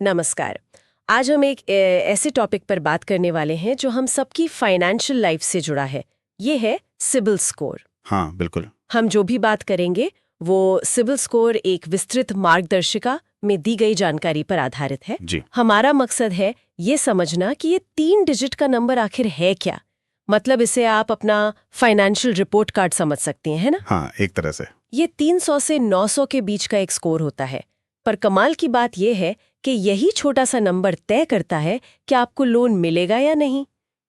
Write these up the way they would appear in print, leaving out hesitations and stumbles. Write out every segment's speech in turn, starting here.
नमस्कार। आज हम एक ऐसे टॉपिक पर बात करने वाले हैं जो हम सबकी फाइनेंशियल लाइफ से जुड़ा है। ये है सिबिल स्कोर। हाँ, बिल्कुल। हम जो भी बात करेंगे वो सिबिल स्कोर एक विस्तृत मार्गदर्शिका में दी गई जानकारी पर आधारित है। जी। हमारा मकसद है ये समझना कि ये 3 डिजिट का नंबर आखिर है क्या। मतलब इसे आप अपना फाइनेंशियल रिपोर्ट कार्ड समझ सकती हैं, है ना? हाँ, एक तरह से। ये 300 से 900 के बीच का एक स्कोर होता है। पर कमाल की बात यह है कि यही छोटा सा नंबर तय करता है कि आपको लोन मिलेगा या नहीं,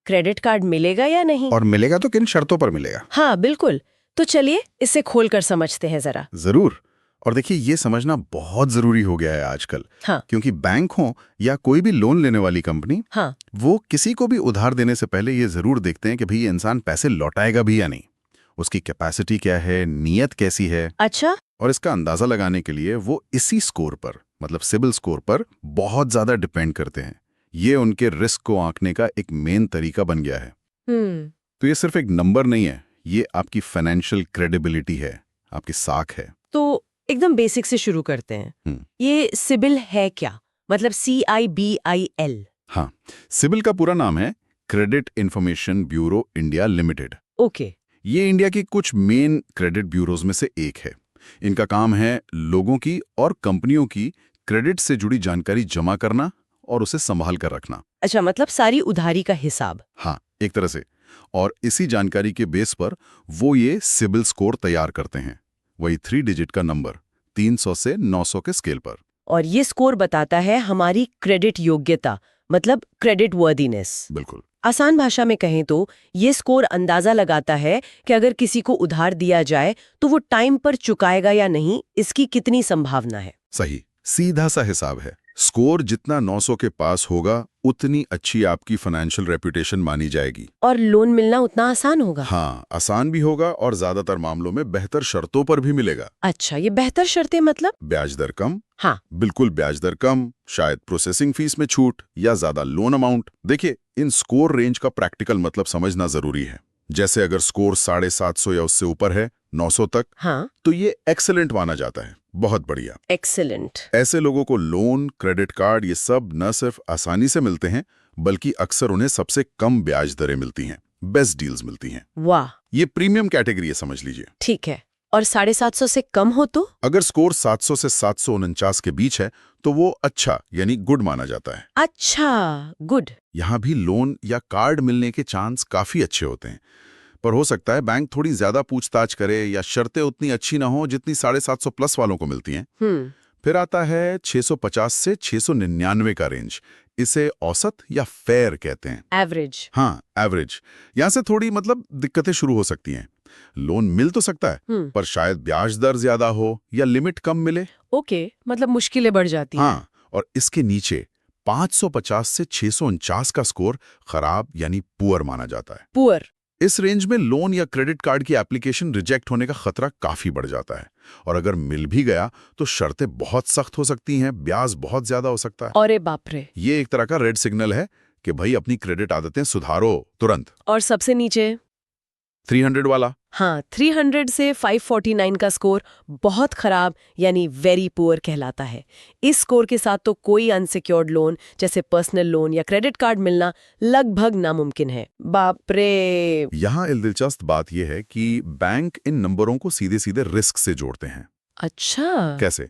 क्रेडिट कार्ड मिलेगा या नहीं। और मिलेगा तो किन शर्तों पर मिलेगा? हाँ, बिल्कुल। तो चलिए इसे खोलकर समझते हैं जरा। जरूर। और देखिए, ये समझना बहुत जरूरी हो गया है आजकल। हाँ। क्योंकि बैंक हो या कोई भी लोन लेने वाली कंपनी, हाँ। वो किसी को भी उधार देने से पहले ये जरूर देखते हैं कि भाई ये इंसान पैसे लौटाएगा भी या नहीं, उसकी कैपेसिटी क्या है, नीयत कैसी है। अच्छा। और इसका अंदाजा लगाने के लिए वो इसी स्कोर पर, मतलब सिबिल स्कोर पर बहुत ज्यादा डिपेंड करते हैं। ये उनके रिस्क को आंकने का एक मेन तरीका बन गया है। तो ये सिर्फ एक नंबर नहीं है, ये आपकी फाइनेंशियल क्रेडिबिलिटी है, आपकी साख है। तो एकदम बेसिक से शुरू करते हैं। ये सिबिल है क्या? मतलब CIBIL। हाँ, सिबिल का पूरा नाम है credit information bureau India limited. Okay. ये इंडिया की कुछ मेन क्रेडिट ब्यूरोज में से एक है। इनका काम है लोगों की और कंपनियों की क्रेडिट से जुड़ी जानकारी जमा करना और उसे संभाल कर रखना। अच्छा, मतलब सारी उधारी का हिसाब। हाँ, एक तरह से। और इसी जानकारी के बेस पर वो ये सिबिल स्कोर तैयार करते हैं, वही 3 डिजिट का नंबर, 300 से 900 के स्केल पर। और ये स्कोर बताता है हमारी क्रेडिट योग्यता, मतलब क्रेडिट वर्दीनेस। बिल्कुल। आसान भाषा में कहें तो ये स्कोर अंदाजा लगाता है कि अगर किसी को उधार दिया जाए तो वो टाइम पर चुकाएगा या नहीं, इसकी कितनी संभावना है। सही, सीधा सा हिसाब है। स्कोर जितना 900 के पास होगा उतनी अच्छी आपकी फाइनेंशियल रेपुटेशन मानी जाएगी। और लोन मिलना उतना आसान होगा। हाँ, आसान भी होगा और ज्यादातर मामलों में बेहतर शर्तों पर भी मिलेगा। अच्छा, ये बेहतर शर्तें मतलब? ब्याज दर कम। हाँ। बिल्कुल, ब्याज दर कम, शायद प्रोसेसिंग फीस में छूट या ज्यादा लोन अमाउंट। देखिए, इन स्कोर रेंज का प्रैक्टिकल मतलब समझना जरूरी है। जैसे अगर स्कोर 750 या उससे ऊपर है, 900 तक, हाँ, तो ये एक्सेलेंट माना जाता है, बहुत बढ़िया। एक्सीलेंट। ऐसे लोगों को लोन, क्रेडिट कार्ड ये सब न सिर्फ आसानी से मिलते हैं, बल्कि अक्सर उन्हें सबसे कम ब्याज दरें मिलती हैं, बेस्ट डील्स मिलती हैं। वाह। ये प्रीमियम कैटेगरी है, समझ लीजिए। ठीक है। और 750 से कम हो तो? अगर स्कोर 700 से 749 के बीच है तो वो अच्छा यानी गुड माना जाता है। अच्छा, गुड। यहाँ भी लोन या कार्ड मिलने के चांस काफी अच्छे होते हैं, पर हो सकता है बैंक थोड़ी ज्यादा पूछताछ करे या शर्तें उतनी अच्छी ना हो जितनी 750 प्लस वालों को मिलती हैं। फिर आता है 650 से 699 का रेंज। इसे औसत या फेयर कहते हैं। एवरेज। हाँ, एवरेज। यहाँ से थोड़ी मतलब दिक्कतें शुरू हो सकती हैं। लोन मिल तो सकता है, पर शायद ब्याज दर ज्यादा हो या लिमिट कम मिले। ओके, मतलब मुश्किलें बढ़ जाती हैं। हाँ, और इसके नीचे 550 से 649 का स्कोर खराब यानी पुअर माना जाता है। पुअर। इस रेंज में लोन या क्रेडिट कार्ड की एप्लीकेशन रिजेक्ट होने का खतरा काफी बढ़ जाता है, और अगर मिल भी गया तो शर्तें बहुत सख्त हो सकती हैं, ब्याज बहुत ज्यादा हो सकता है। अरे बाप रे। ये एक तरह का रेड सिग्नल है कि भाई अपनी क्रेडिट आदतें सुधारो तुरंत। और सबसे नीचे? 300 वाला। हाँ, 300 से 549 का स्कोर बहुत खराब यानी वेरी पुअर कहलाता है। इस स्कोर के साथ तो कोई अनसिक्योर्ड लोन जैसे पर्सनल लोन या क्रेडिट कार्ड मिलना लगभग नामुमकिन है। बाप रे। यहाँ दिलचस्प बात यह है कि बैंक इन नंबरों को सीधे सीधे रिस्क से जोड़ते हैं। अच्छा। कैसे?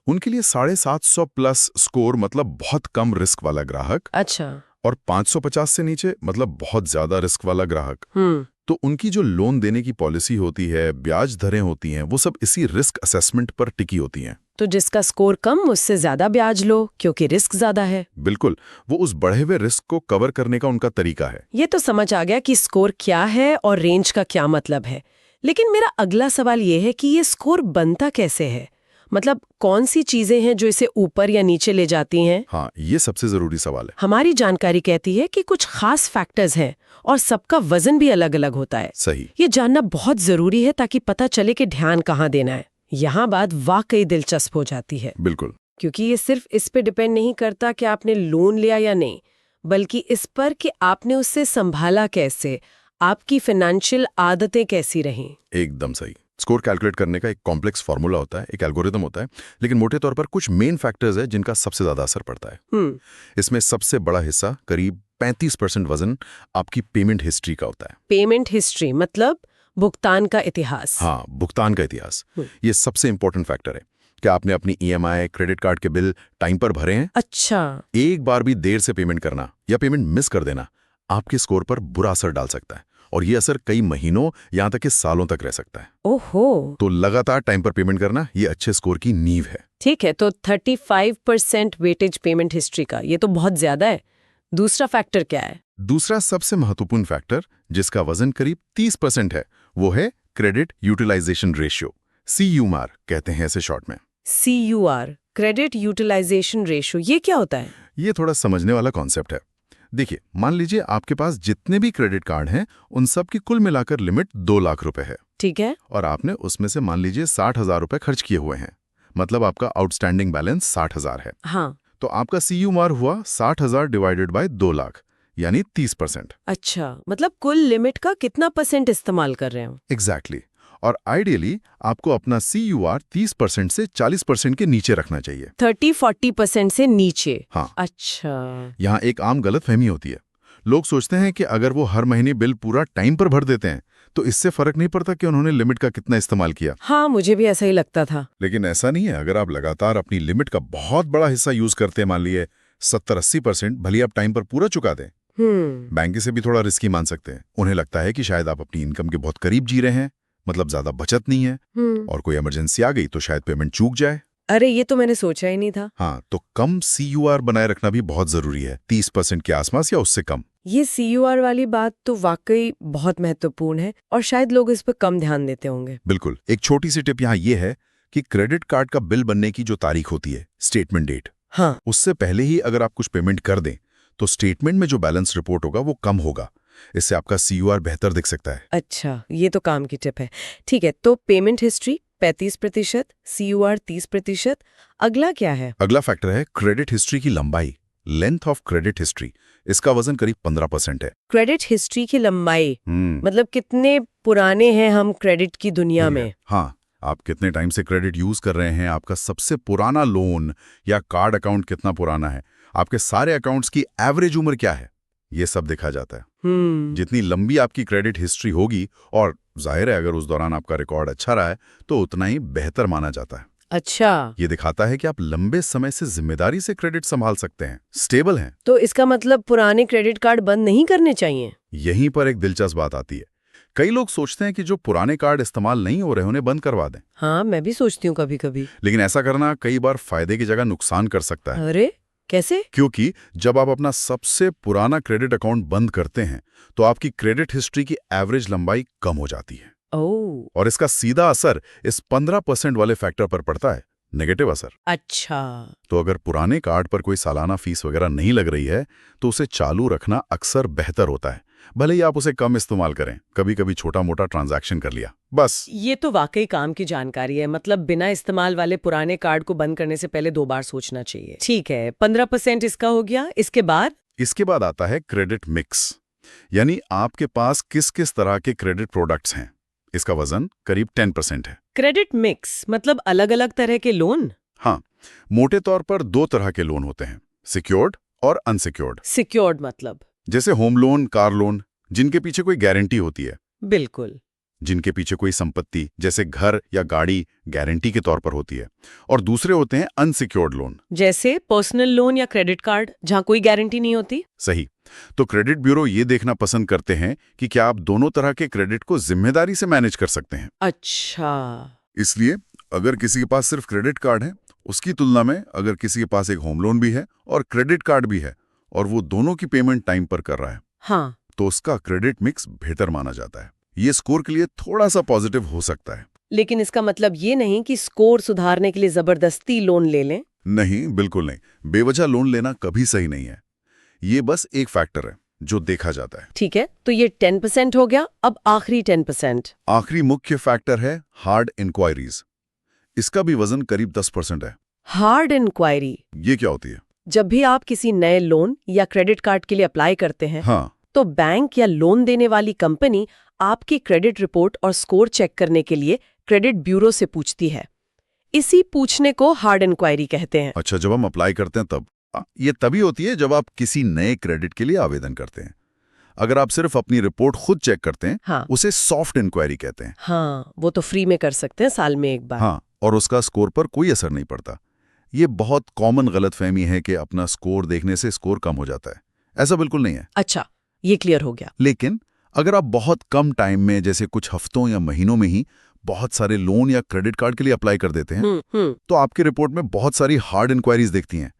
उनके लिए 750 प्लस स्कोर मतलब बहुत कम रिस्क वाला ग्राहक। अच्छा। और 550 से नीचे मतलब बहुत ज्यादा रिस्क वाला ग्राहक। तो उनकी जो लोन देने की पॉलिसी होती है, ब्याज दरें होती हैं, वो सब इसी रिस्क असेसमेंट पर टिकी होती हैं। तो जिसका स्कोर कम उससे ज्यादा ब्याज लो क्योंकि रिस्क ज्यादा है। बिल्कुल, वो उस बढ़े हुए रिस्क को कवर करने का उनका तरीका है। ये तो समझ आ गया कि स्कोर क्या है और रेंज का क्या मतलब है। लेकिन मेरा अगला सवाल ये है कि ये स्कोर बनता कैसे है? मतलब कौन सी चीजें हैं जो इसे ऊपर या नीचे ले जाती हैं? हाँ, ये सबसे जरूरी सवाल है। हमारी जानकारी कहती है कि कुछ खास फैक्टर्स हैं और सबका वजन भी अलग अलग होता है। सही। ये जानना बहुत जरूरी है ताकि पता चले कि ध्यान कहाँ देना है। यहाँ बात वाकई दिलचस्प हो जाती है। बिल्कुल। क्योंकि ये सिर्फ इस पे डिपेंड नहीं करता कि आपने लोन लिया या नहीं, बल्कि इस पर कि आपने उससे संभाला कैसे, आपकी फाइनेंशियल आदतें कैसी रहीं। एकदम सही। स्कोर कैलकुलेट करने का एक कॉम्प्लेक्स फार्मूला होता है, एक एल्गोरिदम होता है, लेकिन मोटे तौर पर कुछ मेन फैक्टर्स है जिनका सबसे ज्यादा असर पड़ता है। इसमें सबसे बड़ा हिस्सा, करीब 35% वजन आपकी पेमेंट हिस्ट्री का होता है। पेमेंट हिस्ट्री मतलब भुगतान का इतिहास। हाँ, भुगतान का इतिहास। ये सबसे इंपॉर्टेंट फैक्टर है। क्या आपने अपनी EMI, क्रेडिट कार्ड के बिल टाइम पर भरे हैं? अच्छा। एक बार भी देर से पेमेंट करना या पेमेंट मिस कर देना आपके स्कोर पर बुरा असर डाल सकता है, और ये असर कई महीनों यहां तक कि सालों तक रह सकता है। ओहो। तो लगातार टाइम पर पेमेंट करना ये अच्छे स्कोर की नींव है। ठीक है, तो 35% वेटेज पेमेंट हिस्ट्री का, ये तो बहुत ज्यादा है। दूसरा फैक्टर क्या है? दूसरा सबसे महत्वपूर्ण फैक्टर, जिसका वजन करीब 30% है, वो है क्रेडिट यूटिलाइजेशन रेशियो, CUR कहते हैं इसे शॉर्ट में। CUR, क्रेडिट यूटिलाइजेशन रेशियो, ये क्या होता है? ये थोड़ा समझने वाला कॉन्सेप्ट है। देखिए, मान लीजिए आपके पास जितने भी क्रेडिट कार्ड हैं उन सब की कुल मिलाकर लिमिट 2 लाख रुपए है। ठीक है। और आपने उसमें से मान लीजिए 60,000 रुपए खर्च किए हुए हैं, मतलब आपका आउटस्टैंडिंग बैलेंस 60,000 है। हाँ। तो आपका CUR हुआ 60,000 डिवाइडेड बाय 2 लाख, यानी 30%। अच्छा, मतलब कुल लिमिट का कितना % इस्तेमाल कर रहे हो? एग्जैक्टली। और आइडियली आपको अपना CUR 30% से 40% के नीचे रखना चाहिए। 30-40% से नीचे? हाँ। अच्छा। यहाँ एक आम गलतफहमी होती है। लोग सोचते हैं कि अगर वो हर महीने बिल पूरा टाइम पर भर देते हैं तो इससे फर्क नहीं पड़ता कि उन्होंने लिमिट का कितना इस्तेमाल किया। हाँ, मुझे भी ऐसा ही लगता था। लेकिन ऐसा नहीं है। अगर आप लगातार अपनी लिमिट का बहुत बड़ा हिस्सा यूज करते हैं, मान लिए 70-80%, भले आप टाइम पर पूरा चुका दें, बैंक से भी थोड़ा रिस्की मान सकते हैं। उन्हें लगता है कि शायद आप अपनी इनकम के बहुत करीब जी रहे हैं, मतलब ज्यादा बचत नहीं है, और कोई इमरजेंसी आ गई तो शायद पेमेंट चूक जाए। अरे, ये तो मैंने सोचा ही नहीं था। हाँ, तो कम CUR बनाए रखना भी बहुत जरूरी है, 30% के आसपास या उससे कम। ये CUR वाली बात तो वाकई बहुत महत्वपूर्ण है, और शायद लोग इस पर कम ध्यान देते होंगे। बिल्कुल। एक छोटी सी टिप यहाँ ये है कि क्रेडिट कार्ड का बिल बनने की जो तारीख होती है, स्टेटमेंट डेट, हाँ, उससे पहले ही अगर आप कुछ पेमेंट कर दें तो स्टेटमेंट में जो बैलेंस रिपोर्ट होगा वो कम होगा। इससे आपका CUR बेहतर दिख सकता है। अच्छा, ये तो काम की टिप है। ठीक है, तो पेमेंट हिस्ट्री 35%, CUR 30%। अगला क्या है? अगला फैक्टर है क्रेडिट हिस्ट्री की लंबाई, लेंथ ऑफ क्रेडिट हिस्ट्री। इसका वजन करीब 15% है। क्रेडिट हिस्ट्री की लंबाई मतलब कितने पुराने हैं हम क्रेडिट की दुनिया में? हाँ, आप कितने टाइम से क्रेडिट यूज कर रहे हैं, आपका सबसे पुराना लोन या कार्ड अकाउंट कितना पुराना है, आपके सारे अकाउंट्स की एवरेज उम्र क्या है, ये सब देखा जाता है। जितनी लंबी आपकी क्रेडिट हिस्ट्री होगी, और जाहिर है अगर उस दौरान आपका रिकॉर्ड अच्छा रहा है तो उतना ही बेहतर माना जाता है। अच्छा। ये दिखाता है कि आप लंबे समय से जिम्मेदारी से क्रेडिट संभाल सकते हैं, स्टेबल हैं। तो इसका मतलब पुराने क्रेडिट कार्ड बंद नहीं करने चाहिए? यहीं पर एक दिलचस्प बात आती है। कई लोग सोचते हैं कि जो पुराने कार्ड इस्तेमाल नहीं हो रहे उन्हें बंद करवा दें। हाँ, मैं भी सोचती हूँ कभी कभी। लेकिन ऐसा करना कई बार फायदे की जगह नुकसान कर सकता है। अरे, कैसे? क्योंकि जब आप अपना सबसे पुराना क्रेडिट अकाउंट बंद करते हैं तो आपकी क्रेडिट हिस्ट्री की एवरेज लंबाई कम हो जाती है। ओह। और इसका सीधा असर इस 15% वाले फैक्टर पर पड़ता है, नेगेटिव असर। अच्छा। तो अगर पुराने कार्ड पर कोई सालाना फीस वगैरह नहीं लग रही है तो उसे चालू रखना अक्सर बेहतर होता है, भले ही आप उसे कम इस्तेमाल करें, कभी कभी छोटा मोटा ट्रांजैक्शन कर लिया बस। ये तो वाकई काम की जानकारी है। मतलब बिना इस्तेमाल वाले पुराने कार्ड को बंद करने से पहले 2 बार सोचना चाहिए। ठीक है, 15% इसका हो गया। इसके बाद आता है क्रेडिट मिक्स, यानी आपके पास किस किस तरह के क्रेडिट प्रोडक्ट्स हैं। इसका वजन करीब 10% है। क्रेडिट मिक्स मतलब अलग अलग तरह के लोन? हाँ, मोटे तौर पर 2 तरह के लोन होते हैं, सिक्योर्ड और अनसिक्योर्ड। सिक्योर्ड मतलब? जैसे होम लोन, कार लोन, जिनके पीछे कोई गारंटी होती है। बिल्कुल। जिनके पीछे कोई संपत्ति जैसे घर या गाड़ी गारंटी के तौर पर होती है। और दूसरे होते हैं अनसिक्योर्ड लोन, जैसे पर्सनल लोन या क्रेडिट कार्ड, जहां कोई गारंटी नहीं होती। सही। तो क्रेडिट ब्यूरो ये देखना पसंद करते हैं कि क्या आप दोनों तरह के क्रेडिट को जिम्मेदारी से मैनेज कर सकते हैं। अच्छा। इसलिए अगर किसी के पास सिर्फ क्रेडिट कार्ड है, उसकी तुलना में अगर किसी के पास एक होम लोन भी है और क्रेडिट कार्ड भी है और वो दोनों की पेमेंट टाइम पर कर रहा है, हाँ, तो उसका क्रेडिट मिक्स बेहतर माना जाता है। ये स्कोर के लिए थोड़ा सा पॉजिटिव हो सकता है। लेकिन इसका मतलब ये नहीं कि स्कोर सुधारने के लिए जबरदस्ती लोन ले लें। नहीं, बिल्कुल नहीं। बेवजह लोन लेना कभी सही नहीं है। ये बस एक फैक्टर है जो देखा जाता है। ठीक है, तो ये 10% हो गया। अब आखिरी 10%। आखिरी मुख्य फैक्टर है हार्ड इंक्वायरीज। इसका भी वजन करीब 10% है। हार्ड इंक्वायरी ये क्या होती है? जब भी आप किसी नए लोन या क्रेडिट कार्ड के लिए अप्लाई करते हैं, हाँ, तो बैंक या लोन देने वाली कंपनी आपकी क्रेडिट रिपोर्ट और स्कोर चेक करने के लिए क्रेडिट ब्यूरो से पूछती है। इसी पूछने को हार्ड इंक्वायरी कहते हैं। अच्छा, जब हम अप्लाई करते हैं तब ये तभी होती है जब आप किसी नए क्रेडिट के लिए आवेदन करते हैं। अगर आप सिर्फ अपनी रिपोर्ट खुद चेक करते हैं, हाँ। उसे सॉफ्ट इंक्वायरी कहते हैं। हाँ, वो तो फ्री में कर सकते हैं, साल में एक बार। हाँ, और उसका स्कोर पर कोई असर नहीं पड़ता। ये बहुत कॉमन गलतफहमी है कि अपना स्कोर देखने से स्कोर कम हो जाता है। ऐसा बिल्कुल नहीं है। अच्छा, ये क्लियर हो गया। लेकिन अगर आप बहुत कम टाइम में, जैसे कुछ हफ्तों या महीनों में ही बहुत सारे लोन या क्रेडिट कार्ड के लिए अप्लाई कर देते हैं, तो आपकी रिपोर्ट में बहुत सारी हार्ड इंक्वायरीज देखती हैं।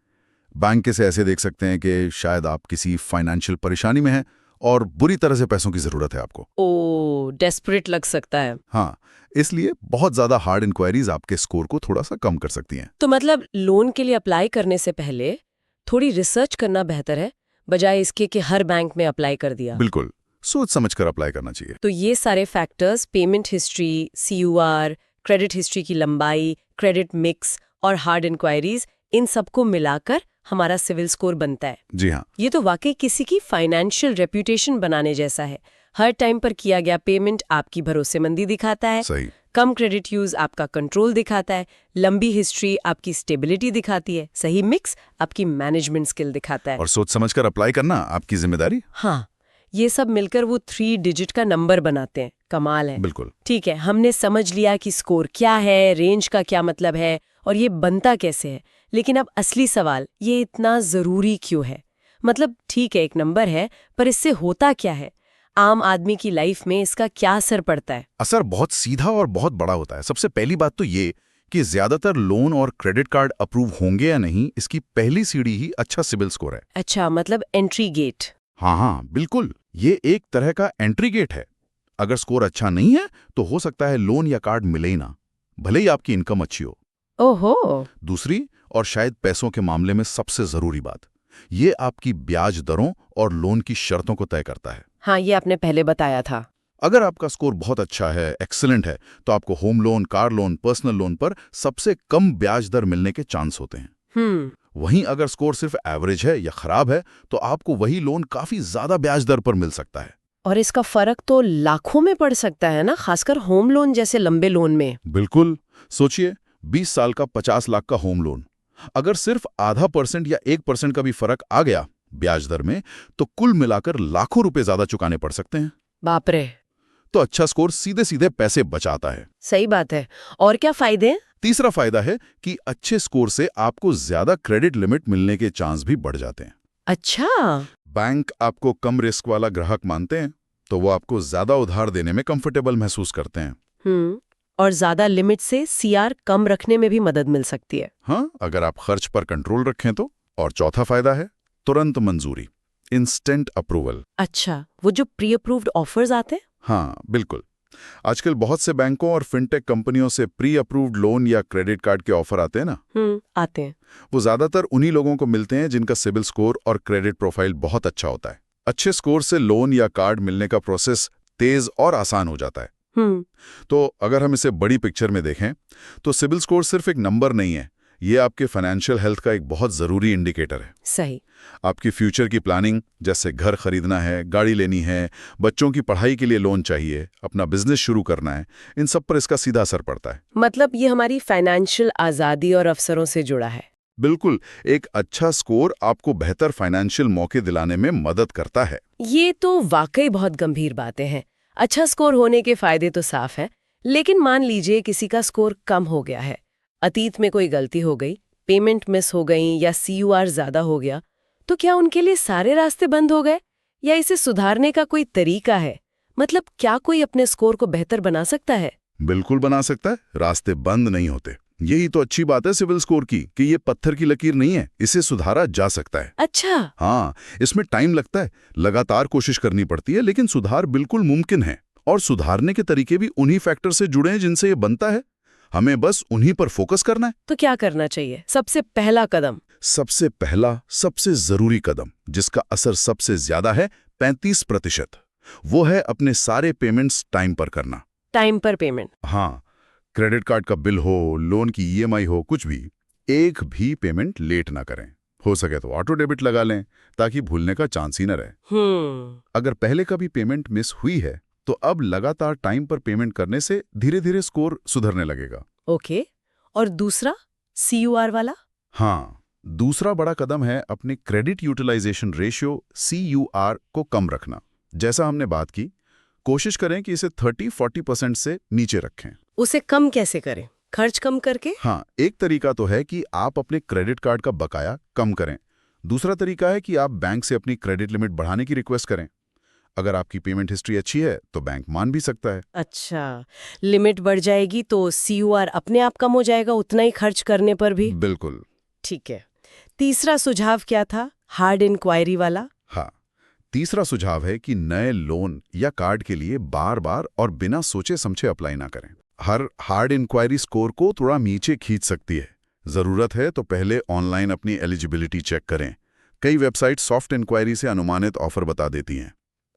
बैंक से ऐसे देख सकते हैं कि शायद आप किसी फाइनेंशियल परेशानी में हैं और बुरी तरह से पैसों की जरूरत है आपको। ओ, डेस्परेट लग सकता है। हाँ, इसलिए बहुत ज्यादा हार्ड इंक्वायरीज आपके स्कोर को थोड़ा सा कम कर सकती हैं। तो मतलब लोन के लिए अप्लाई करने से पहले थोड़ी रिसर्च करना बेहतर है, बजाय इसके कि हर बैंक में अप्लाई कर दिया। बिल्कुल, सोच समझकर अप्लाई करना चाहिए। तो ये सारे factors, payment history, CUR, credit history की लंबाई, क्रेडिट मिक्स और हार्ड इंक्वायरीज, इन सबको मिलाकर हमारा सिविल स्कोर बनता है। जी हाँ। ये तो वाकई किसी की फाइनेंशियल रेप्यूटेशन बनाने जैसा है। हर टाइम पर किया गया पेमेंट आपकी भरोसेमंदी दिखाता है, सही। कम क्रेडिट यूज आपका कंट्रोल दिखाता है, लंबी हिस्ट्री आपकी स्टेबिलिटी दिखाती है, सही मिक्स आपकी मैनेजमेंट स्किल दिखाता है। और सोच समझकर अप्लाई करना आपकी जिम्मेदारी। हाँ, ये सब मिलकर वो 3 डिजिट का नंबर बनाते हैं। कमाल है। बिल्कुल। ठीक है, हमने समझ लिया कि स्कोर क्या है, रेंज का क्या मतलब है और ये बनता कैसे है। लेकिन अब असली सवाल, ये इतना जरूरी क्यों है? मतलब ठीक है, एक नंबर है, पर इससे होता क्या है? आम आदमी की लाइफ में इसका क्या असर पड़ता है? असर बहुत सीधा और बहुत बड़ा होता है। सबसे पहली बात तो ये कि ज्यादातर लोन और क्रेडिट कार्ड अप्रूव होंगे या नहीं, इसकी पहली सीढ़ी ही अच्छा सिबिल स्कोर है। अच्छा, मतलब एंट्री गेट। हाँ, बिल्कुल। ये एक तरह का एंट्री गेट है। अगर स्कोर अच्छा नहीं है तो हो सकता है लोन या कार्ड मिले ही ना, भले ही आपकी इनकम अच्छी हो। ओहो। दूसरी और शायद पैसों के मामले में सबसे जरूरी बात, ये आपकी ब्याज दरों और लोन की शर्तों को तय करता है। हाँ, ये आपने पहले बताया था। अगर आपका स्कोर बहुत अच्छा है, एक्सीलेंट है, तो आपको home loan, car loan, personal loan पर सबसे कम ब्याज दर मिलने के चांस होते हैं। वहीं अगर स्कोर सिर्फ एवरेज है या खराब है, तो आपको वही लोन काफी ज्यादा ब्याज दर पर मिल सकता है। और इसका फर्क तो लाखों में पड़ सकता है ना, खासकर होम लोन जैसे लंबे लोन में। बिल्कुल। सोचिए, 20 साल का 50 लाख का होम लोन, अगर सिर्फ आधा % या 1% का भी फर्क आ गया ब्याज दर में, तो कुल मिलाकर लाखों रुपए ज्यादा चुकाने पड़ सकते हैं। बाप रे। तो अच्छा स्कोर सीधे सीधे पैसे बचाता है। सही बात है। और क्या फायदे हैं? तीसरा फायदा है कि अच्छे स्कोर से आपको ज्यादा क्रेडिट लिमिट मिलने के चांस भी बढ़ जाते हैं। अच्छा। बैंक आपको कम रिस्क वाला ग्राहक मानते हैं, तो वो आपको ज्यादा उधार देने में कंफर्टेबल महसूस करते हैं। और ज्यादा लिमिट से CR कम रखने में भी मदद मिल सकती है। हाँ, अगर आप खर्च पर कंट्रोल रखें तो। और चौथा फायदा है तुरंत मंजूरी, इंस्टेंट अप्रूवल। अच्छा, वो जो प्री अप्रूव्ड ऑफर्स आते हैं? हाँ, बिल्कुल। आजकल बहुत से बैंकों और फिनटेक कंपनियों से प्री अप्रूव्ड लोन या क्रेडिट कार्ड के ऑफर आते हैं ना। आते हैं। वो ज्यादातर उन्हीं लोगों को मिलते हैं जिनका सिबिल स्कोर और क्रेडिट प्रोफाइल बहुत अच्छा होता है। अच्छे स्कोर से लोन या कार्ड मिलने का प्रोसेस तेज और आसान हो जाता है। तो अगर हम इसे बड़ी पिक्चर में देखें, तो सिबिल स्कोर सिर्फ एक नंबर नहीं है, ये आपके फाइनेंशियल हेल्थ का एक बहुत जरूरी इंडिकेटर है। सही। आपकी फ्यूचर की प्लानिंग, जैसे घर खरीदना है, गाड़ी लेनी है, बच्चों की पढ़ाई के लिए लोन चाहिए, अपना बिजनेस शुरू करना है, इन सब पर इसका सीधा असर पड़ता है। मतलब ये हमारी फाइनेंशियल आजादी और अवसरों से जुड़ा है। बिल्कुल। एक अच्छा स्कोर आपको बेहतर फाइनेंशियल मौके दिलाने में मदद करता है। ये तो वाकई बहुत गंभीर बातें हैं। अच्छा स्कोर होने के फायदे तो साफ है, लेकिन मान लीजिए किसी का स्कोर कम हो गया है, अतीत में कोई गलती हो गई, पेमेंट मिस हो गई या CUR ज्यादा हो गया, तो क्या उनके लिए सारे रास्ते बंद हो गए या इसे सुधारने का कोई तरीका है? मतलब क्या कोई अपने स्कोर को बेहतर बना सकता है? बिल्कुल बना सकता है, रास्ते बंद नहीं होते। यही तो अच्छी बात है सिविल स्कोर की, कि ये पत्थर की लकीर नहीं है, इसे सुधारा जा सकता है। अच्छा। हाँ, इसमें टाइम लगता है, लगातार कोशिश करनी पड़ती है, लेकिन सुधार बिल्कुल मुमकिन है। और सुधारने के तरीके भी उन्हीं फैक्टर से जुड़े हैं जिनसे ये बनता है। हमें बस उन्हीं पर फोकस करना है। तो क्या करना चाहिए? सबसे पहला कदम? सबसे पहला, सबसे जरूरी कदम, जिसका असर सबसे ज्यादा है, 35%, वो है अपने सारे पेमेंट्स टाइम पर करना। टाइम पर पेमेंट? हाँ, क्रेडिट कार्ड का बिल हो, लोन की EMI हो, कुछ भी, एक भी पेमेंट लेट ना करें। हो सके तो ऑटो डेबिट लगा लें, ताकि भूलने का चांस ही न रहे। हम्म। अगर पहले कभी पेमेंट मिस हुई है, तो अब लगातार टाइम पर पेमेंट करने से धीरे धीरे स्कोर सुधरने लगेगा। ओके, और दूसरा CUR वाला? हाँ, दूसरा बड़ा कदम है अपने क्रेडिट यूटिलाइजेशन रेशियो CUR को कम रखना। जैसा हमने बात की, कोशिश करें कि इसे 30-40% से नीचे रखें। उसे कम कैसे करें? खर्च कम करके? हाँ, एक तरीका तो है कि आप अपने क्रेडिट कार्ड का बकाया कम करें। दूसरा तरीका है कि आप बैंक से अपनी क्रेडिट लिमिट बढ़ाने की रिक्वेस्ट करें। अगर आपकी पेमेंट हिस्ट्री अच्छी है तो बैंक मान भी सकता है। अच्छा, लिमिट बढ़ जाएगी तो CUR अपने आप कम हो जाएगा उतना ही खर्च करने पर भी? बिल्कुल। ठीक है। तीसरा सुझाव क्या था? हार्ड इंक्वायरी वाला? हाँ, तीसरा सुझाव है कि नए लोन या कार्ड के लिए बार-बार और बिना सोचे समझे अप्लाई ना करें। हर हार्ड इंक्वायरी स्कोर को थोड़ा नीचे खींच सकती है। जरूरत है तो पहले ऑनलाइन अपनी एलिजिबिलिटी चेक करें। कई वेबसाइट सॉफ्ट इंक्वायरी से अनुमानित ऑफर बता देती हैं।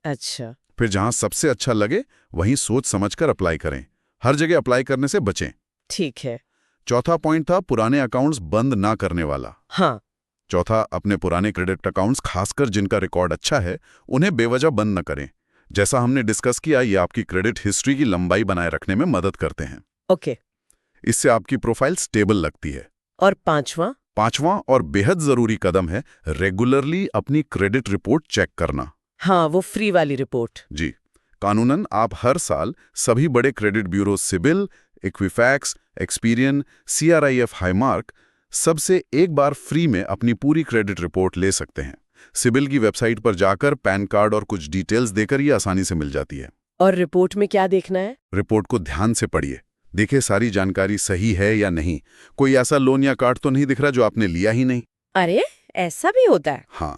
अच्छा। फिर जहां सबसे अच्छा लगे वहीं सोच समझकर अप्लाई करें। हर जगह अप्लाई करने से बचें। ठीक है। चौथा पॉइंट था पुराने अकाउंट्स बंद ना करने वाला। हाँ। चौथा, अपने पुराने क्रेडिट अकाउंट्स, खासकर जिनका रिकॉर्ड अच्छा है, उन्हें बेवजह बंद न करें। जैसा हमने डिस्कस किया, ये आपकी क्रेडिट हिस्ट्री की लंबाई बनाए रखने में मदद करते हैं। ओके। इससे आपकी प्रोफाइल स्टेबल लगती है। और पांचवा और बेहद जरूरी कदम है रेगुलरली अपनी क्रेडिट रिपोर्ट चेक करना। हाँ, वो फ्री वाली रिपोर्ट। जी, कानूनन आप हर साल सभी बड़े credit bureau CIBIL, Equifax, Experian, CRIF Highmark सबसे एक बार फ्री में अपनी पूरी क्रेडिट रिपोर्ट ले सकते हैं। सिबिल की वेबसाइट पर जाकर पैन कार्ड और कुछ डिटेल्स देकर ये आसानी से मिल जाती है। और रिपोर्ट में क्या देखना है? रिपोर्ट को ध्यान से पढ़िए, देखिए सारी जानकारी सही है या नहीं। कोई ऐसा लोन या कार्ड तो नहीं दिख रहा जो आपने लिया ही नहीं। अरे, ऐसा भी होता है? हाँ,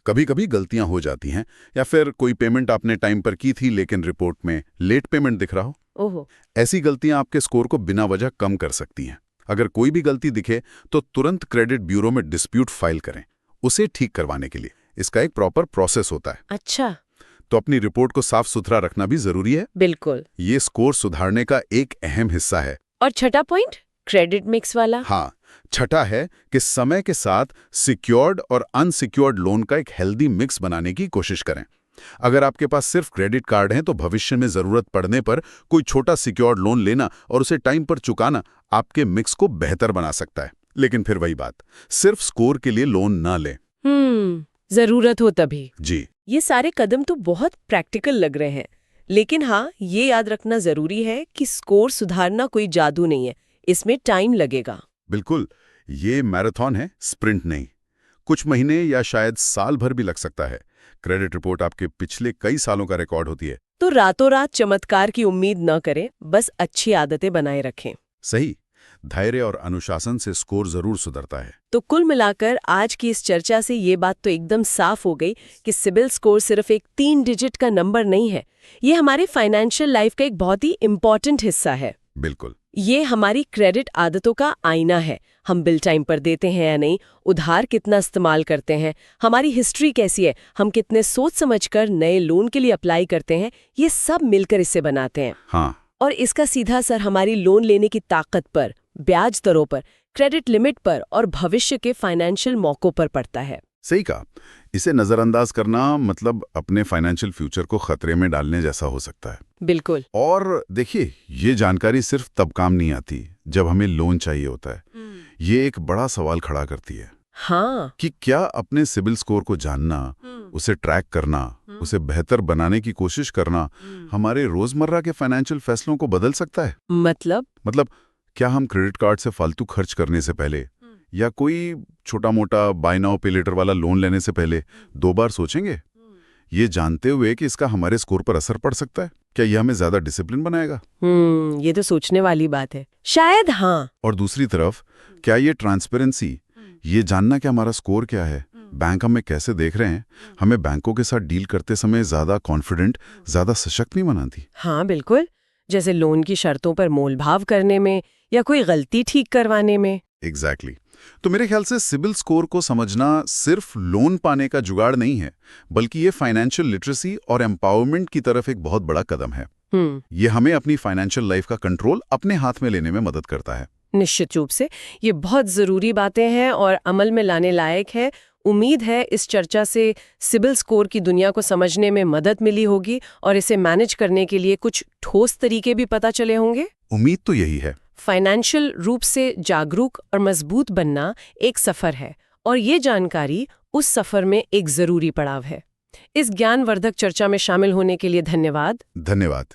कभी कभी गलतियां हो जाती हैं, या फिर कोई पेमेंट आपने टाइम पर की थी लेकिन रिपोर्ट में लेट पेमेंट दिख रहा हो। ओहो। ऐसी गलतियां आपके स्कोर को बिना वजह कम कर सकती हैं। अगर कोई भी गलती दिखे तो तुरंत क्रेडिट ब्यूरो में डिस्प्यूट फाइल करें, उसे ठीक करवाने के लिए। इसका एक प्रॉपर प्रोसेस होता है। अच्छा। तो अपनी रिपोर्ट को साफ सुथरा रखना भी जरूरी है। बिल्कुल। ये स्कोर सुधारने का एक अहम हिस्सा है। और छठा पॉइंट, क्रेडिट मिक्स वाला? हाँ, छठा है कि समय के साथ सिक्योर्ड और अनसिक्योर्ड लोन का एक हेल्दी मिक्स बनाने की कोशिश करें। अगर आपके पास सिर्फ क्रेडिट कार्ड है तो भविष्य में जरूरत पड़ने पर कोई छोटा सिक्योर्ड लोन लेना और उसे टाइम पर चुकाना आपके मिक्स को बेहतर बना सकता है। लेकिन फिर वही बात, सिर्फ स्कोर के लिए लोन ना लें। जरूरत हो तभी। जी। ये सारे कदम तो बहुत प्रैक्टिकल लग रहे हैं, लेकिन हाँ, ये याद रखना जरूरी है कि स्कोर सुधारना कोई जादू नहीं है, इसमें टाइम लगेगा। बिल्कुल, ये मैराथन है, स्प्रिंट नहीं। कुछ महीने या शायद साल भर भी लग सकता है। क्रेडिट रिपोर्ट आपके पिछले कई सालों का रिकॉर्ड होती है। तो रातों रात चमत्कार की उम्मीद न करें, बस अच्छी आदतें बनाए रखें। सही, धैर्य और अनुशासन से स्कोर जरूर सुधरता है। तो कुल मिलाकर आज की इस चर्चा से ये बात तो एकदम साफ हो गई कि सिबिल स्कोर सिर्फ एक 3 डिजिट का नंबर नहीं है, ये हमारे फाइनेंशियल लाइफ का एक बहुत ही इम्पोर्टेंट हिस्सा है। बिल्कुल। ये हमारी क्रेडिट आदतों का आईना है। हम बिल टाइम पर देते हैं या नहीं, उधार कितना इस्तेमाल करते हैं, हमारी हिस्ट्री कैसी है, हम कितने सोच समझकर नए लोन के लिए अप्लाई करते हैं, ये सब मिलकर इसे बनाते हैं। हाँ। और इसका सीधा असर हमारी लोन लेने की ताकत पर, ब्याज दरों पर, क्रेडिट लिमिट पर और भविष्य के फाइनेंशियल मौकों पर पड़ता है। सही कहा। इसे नजरअंदाज करना मतलब अपने फाइनेंशियल फ्यूचर को खतरे में डालने जैसा हो सकता है। बिल्कुल। और देखिए, ये जानकारी सिर्फ तब काम नहीं आती जब हमें लोन चाहिए होता है। ये एक बड़ा सवाल खड़ा करती है। हाँ। कि क्या अपने सिबिल स्कोर को जानना, उसे ट्रैक करना, उसे बेहतर बनाने की कोशिश करना हमारे रोजमर्रा के फाइनेंशियल फैसलों को बदल सकता है? मतलब क्या हम क्रेडिट कार्ड से फालतू खर्च करने से पहले या कोई छोटा मोटा बाय नाउ पे लेटर वाला लोन लेने से पहले 2 बार सोचेंगे, ये जानते हुए कि इसका हमारे स्कोर पर असर पड़ सकता है? क्या यह हमें ज्यादा डिसिप्लिन बनाएगा? ये तो सोचने वाली बात है। शायद हाँ। और दूसरी तरफ, क्या ये ट्रांसपेरेंसी, ये जानना कि हमारा स्कोर क्या है, बैंक हमें कैसे देख रहे हैं, हमें बैंकों के साथ डील करते समय ज्यादा कॉन्फिडेंट, ज्यादा सशक्त नहीं बनाती? हाँ बिल्कुल, जैसे लोन की शर्तों पर मोलभाव करने में या कोई गलती ठीक करवाने में। एग्जैक्टली। तो मेरे ख्याल से सिबिल स्कोर को समझना सिर्फ लोन पाने का जुगाड़ नहीं है, बल्कि ये फाइनेंशियल लिटरेसी और एम्पावरमेंट की तरफ एक बहुत बड़ा कदम है। ये हमें अपनी फाइनेंशियल लाइफ का कंट्रोल अपने हाथ में लेने में मदद करता है। निश्चित रूप से ये बहुत जरूरी बातें हैं और अमल में लाने लायक है। उम्मीद है इस चर्चा से सिबिल स्कोर की दुनिया को समझने में मदद मिली होगी और इसे मैनेज करने के लिए कुछ ठोस तरीके भी पता चले होंगे। उम्मीद तो यही है। फाइनेंशियल रूप से जागरूक और मजबूत बनना एक सफर है और ये जानकारी उस सफर में एक जरूरी पड़ाव है। इस ज्ञानवर्धक चर्चा में शामिल होने के लिए धन्यवाद। धन्यवाद।